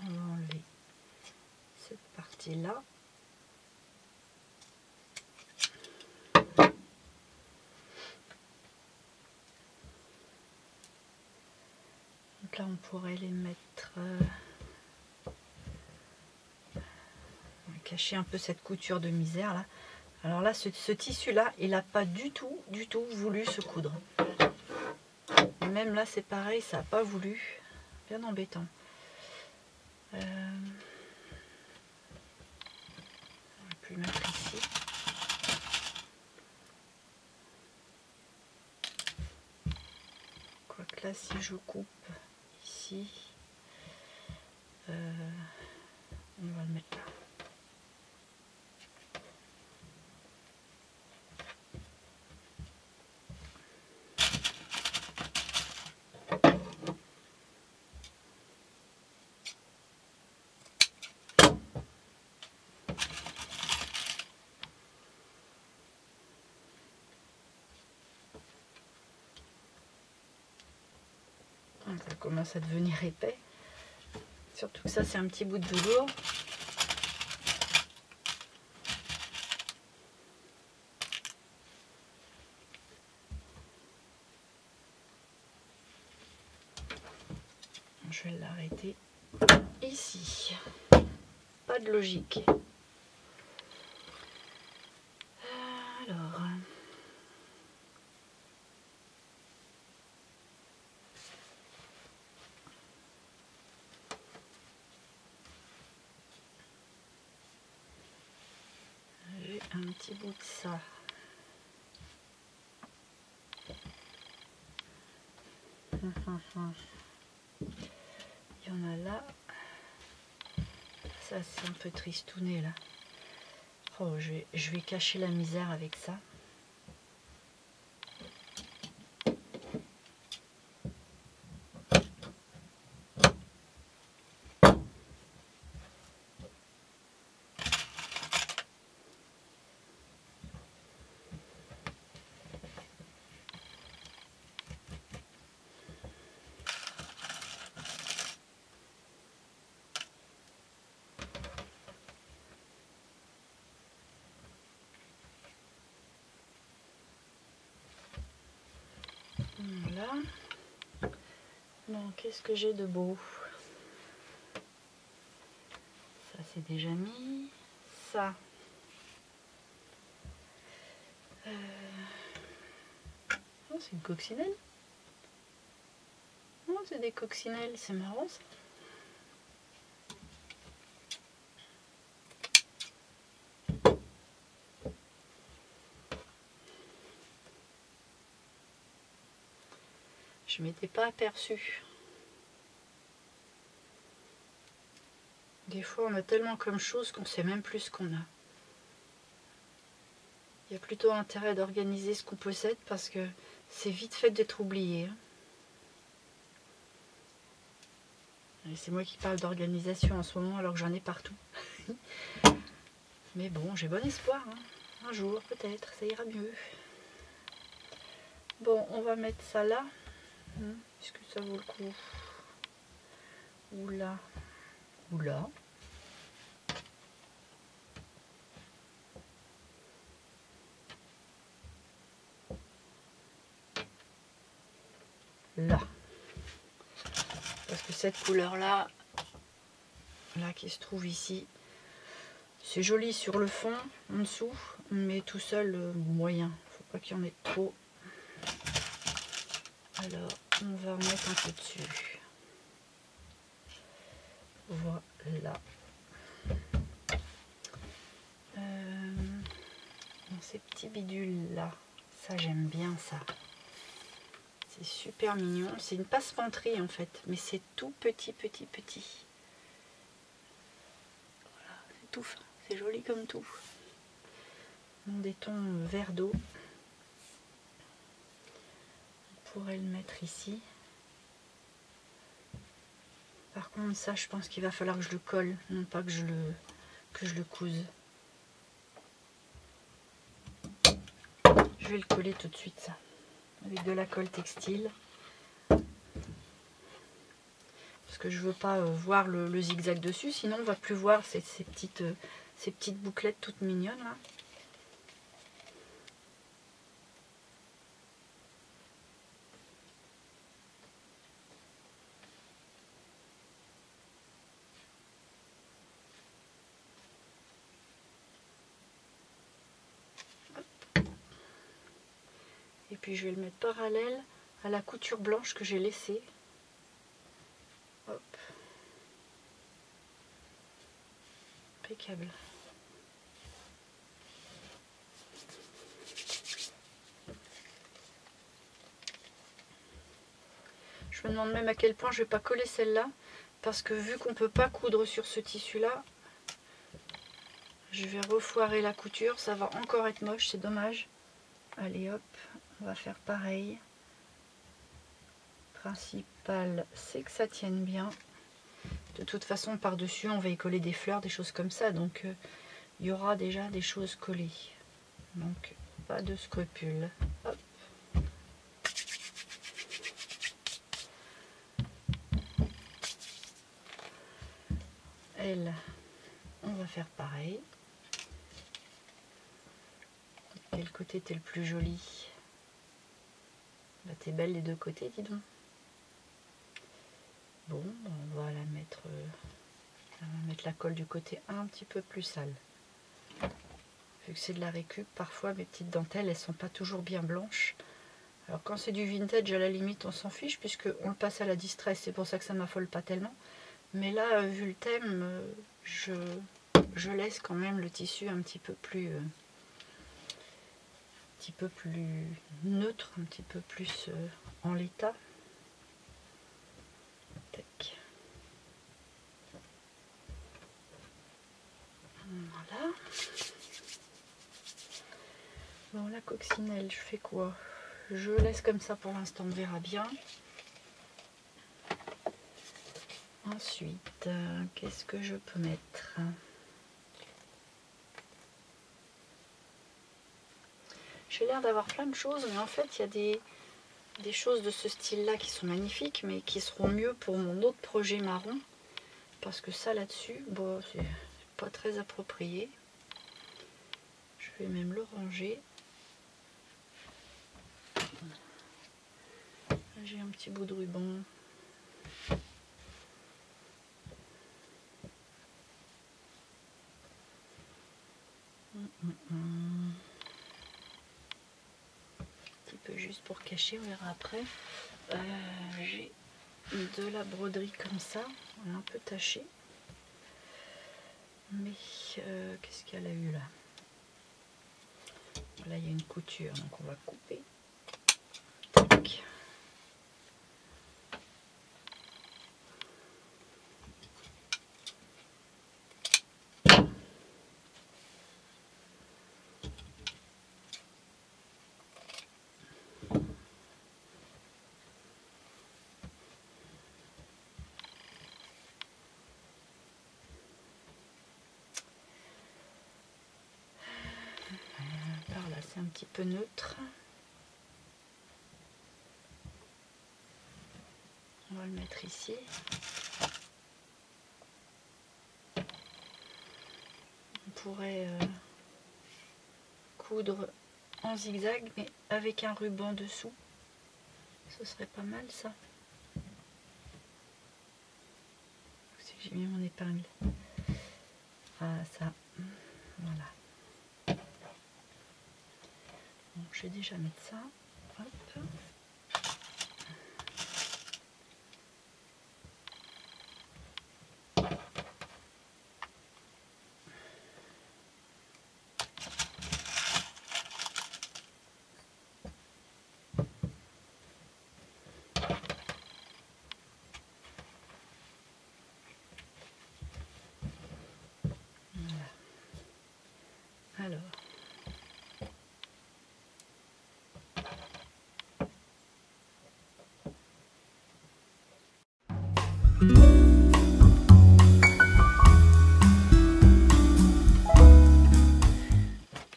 On va enlever cette partie là. Donc là on pourrait les mettre, on va cacher un peu cette couture de misère là. Alors là ce tissu là il n'a pas du tout voulu se coudre. Et même là c'est pareil, ça n'a pas voulu, bien embêtant. On va plus le mettre ici. Quoique là si je coupe ici, on va le mettre là. Ça commence à devenir épais. Surtout que ça c'est un petit bout de velours. Je vais l'arrêter ici. Pas de logique. Alors... j'ai un petit bout de ça. Il y en a là. Ça c'est un peu tristouné là. Oh, je vais cacher la misère avec ça. Voilà. Bon, qu'est-ce que j'ai de beau? Ça c'est déjà mis. Ça. Oh, c'est une coccinelle. Oh, c'est des coccinelles, c'est marrant ça. Je m'étais pas aperçue. Des fois on a tellement comme chose qu'on sait même plus ce qu'on a. Il y a plutôt intérêt d'organiser ce qu'on possède parce que c'est vite fait d'être oublié. C'est moi qui parle d'organisation en ce moment alors que j'en ai partout. Mais bon, j'ai bon espoir. Hein. Un jour peut-être, ça ira mieux. Bon, on va mettre ça là. Est-ce que ça vaut le coup? Ou là? Ou là? là. Parce que cette couleur-là, là qui se trouve ici, c'est joli sur le fond, en dessous, mais tout seul, moyen. Faut pas qu'il y en ait trop. Alors, on va en mettre un peu dessus. Voilà. Dans ces petits bidules là, ça j'aime bien ça. C'est super mignon. C'est une passementerie en fait, mais c'est tout petit. Voilà, c'est tout fin. C'est joli comme tout. Dans des tons vert d'eau. On pourrait le mettre ici. Par contre, ça, je pense qu'il va falloir que je le colle, non pas que je le couse. Je vais le coller tout de suite, ça, avec de la colle textile. Parce que je veux pas voir le zigzag dessus, sinon on va plus voir ces petites bouclettes toutes mignonnes là. Et puis je vais le mettre parallèle à la couture blanche que j'ai laissée. Hop. Impeccable. Je me demande même à quel point je vais pas coller celle-là, parce que vu qu'on peut pas coudre sur ce tissu-là, je vais refoirer la couture, ça va encore être moche, c'est dommage. Allez hop, on va faire pareil. Le principal, c'est que ça tienne bien. De toute façon, par-dessus, on va y coller des fleurs, des choses comme ça. Donc, il y aura déjà des choses collées. Donc, pas de scrupules. Hop. Elle, on va faire pareil. Quel côté t'es le plus joli? Bah, t'es belle les deux côtés, dis donc. Bon, on va mettre la colle du côté un petit peu plus sale. Vu que c'est de la récup, parfois mes petites dentelles, elles sont pas toujours bien blanches. Alors quand c'est du vintage, à la limite, on s'en fiche, puisque on le passe à la distress, c'est pour ça que ça m'affole pas tellement. Mais là, vu le thème, je laisse quand même le tissu un petit peu plus neutre, un petit peu plus en l'état. Tac. Voilà. Bon, la coccinelle, je fais quoi? Je laisse comme ça pour l'instant, on verra bien. Ensuite, qu'est-ce que je peux mettre? J'ai l'air d'avoir plein de choses, mais en fait, il y a des choses de ce style-là qui sont magnifiques, mais qui seront mieux pour mon autre projet marron. Parce que ça, là-dessus, bon, c'est pas très approprié. Je vais même le ranger. J'ai un petit bout de ruban. Un petit peu juste pour cacher, on verra après. J'ai de la broderie comme ça, elle est un peu tachée. Mais qu'est-ce qu'elle a eu là? Là, il y a une couture, donc on va couper. Tac. Par là, c'est un petit peu neutre. On va le mettre ici. On pourrait coudre en zigzag, mais avec un ruban dessous. Ce serait pas mal ça. C'est que j'ai mis mon épingle. Ah ça. Voilà. Bon, je vais déjà mettre ça. Hop. Alors,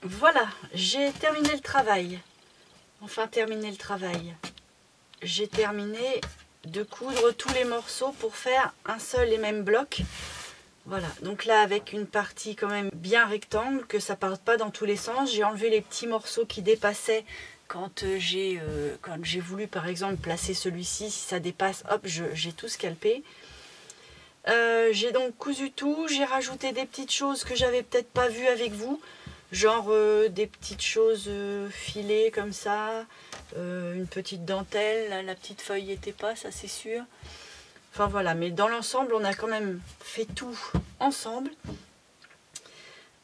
voilà, j'ai terminé le travail. Enfin, terminé le travail. J'ai terminé de coudre tous les morceaux pour faire un seul et même bloc. Voilà, donc là avec une partie quand même bien rectangle, que ça parte pas dans tous les sens. J'ai enlevé les petits morceaux qui dépassaient quand j'ai voulu par exemple placer celui-ci. Si ça dépasse, hop, j'ai tout scalpé. J'ai donc cousu tout, j'ai rajouté des petites choses que j'avais peut-être pas vues avec vous. Genre des petites choses filées comme ça, une petite dentelle, la petite feuille n'y était pas, ça c'est sûr. Enfin voilà, mais dans l'ensemble, on a quand même fait tout ensemble.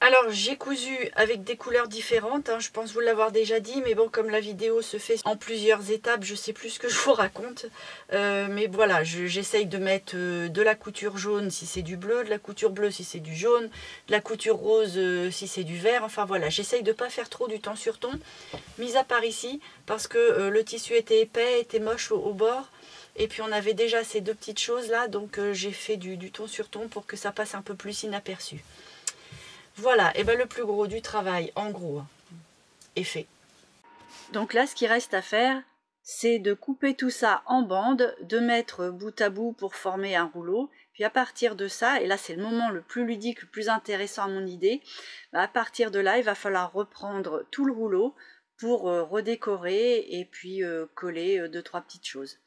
Alors j'ai cousu avec des couleurs différentes, hein, je pense vous l'avoir déjà dit, mais bon, comme la vidéo se fait en plusieurs étapes, je sais plus ce que je vous raconte. Mais voilà, j'essaye de mettre de la couture jaune si c'est du bleu, de la couture bleue si c'est du jaune, de la couture rose si c'est du vert. Enfin voilà, j'essaye de ne pas faire trop du temps sur ton, mis à part ici, parce que le tissu était épais, était moche au bord. Et puis on avait déjà ces deux petites choses là, donc j'ai fait du ton sur ton pour que ça passe un peu plus inaperçu. Voilà, et bien le plus gros du travail, en gros, est fait. Donc là, ce qui reste à faire, c'est de couper tout ça en bandes, de mettre bout à bout pour former un rouleau. Puis à partir de ça, et là c'est le moment le plus ludique, le plus intéressant à mon idée, à partir de là, il va falloir reprendre tout le rouleau pour redécorer et puis coller 2-3 petites choses.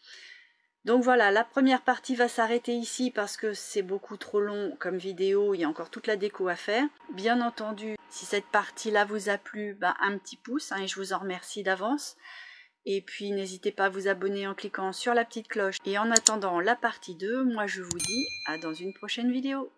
Donc voilà, la première partie va s'arrêter ici parce que c'est beaucoup trop long comme vidéo, il y a encore toute la déco à faire. Bien entendu, si cette partie-là vous a plu, un petit pouce, et je vous en remercie d'avance. Et puis n'hésitez pas à vous abonner en cliquant sur la petite cloche. Et en attendant la partie 2, moi je vous dis à dans une prochaine vidéo.